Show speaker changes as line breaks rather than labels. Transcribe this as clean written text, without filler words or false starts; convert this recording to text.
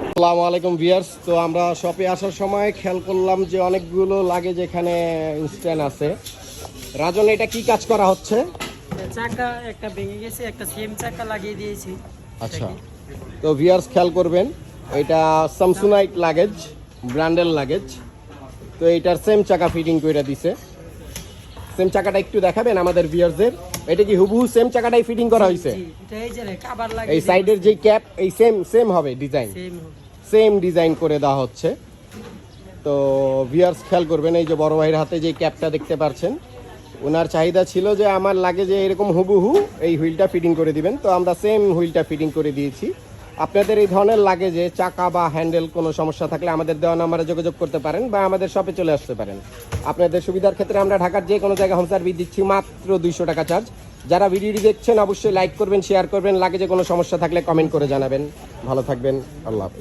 আসসালামু আলাইকুম ভিউয়ার্স। তো আমরা শপে আসার সময় খেয়াল করলাম যে অনেকগুলো লাগেজ এখানে ইনস্ট্যান্ট আছে। রাজন, এটা কি কাজ করা হচ্ছে?
চাকা একটা ভেঙে গেছে, একটা সেম চাকা লাগিয়ে দিয়েছি।
আচ্ছা, তো ভিউয়ার্স খেয়াল করবেন, এটা স্যামসুনাইট লাগেজ, ব্র্যান্ডের লাগেজ। তো এইটার সেম চাকা ফিটিং করে দিছে। সেম চাকাটা একটু দেখাবেন আমাদের ভিউয়ারদের? এটা কি হুবহু সেম চাকাটাই ফিটিং করা হয়েছে?
এটা এই যে কভার লাগিয়ে
এই সাইডের যে ক্যাপ এই সেম সেম হবে ডিজাইন,
সেম হবে।
সেম ডিজাইন করে দেওয়া হচ্ছে। তো ভিউয়ার্স খেয়াল করবেন, এই যে বড় ভাইয়ের হাতে যে ক্যাপটা দেখতে পাচ্ছেন, ওনার চাহিদা ছিল যে আমার লাগে যে এরকম হুবহু এই হুইলটা ফিটিং করে দিবেন। তো আমরা সেম হুইলটা ফিটিং করে দিয়েছি। আপনাদের এই ধরনের লাগে যে চাকা বা হ্যান্ডেল কোনো সমস্যা থাকলে আমাদের দেওয়া নাম্বারে যোগাযোগ করতে পারেন বা আমাদের শপে চলে আসতে পারেন। আপনাদের সুবিধার ক্ষেত্রে আমরা ঢাকার যে কোনো জায়গায় হোম সার্ভিস দিচ্ছি, মাত্র 200 টাকা চার্জ। যারা ভিডিওটি দেখছেন অবশ্যই লাইক করবেন, শেয়ার করবেন। লাগে যে কোনো সমস্যা থাকলে কমেন্ট করে জানাবেন। ভালো থাকবেন, আল্লাহ হাফেজ।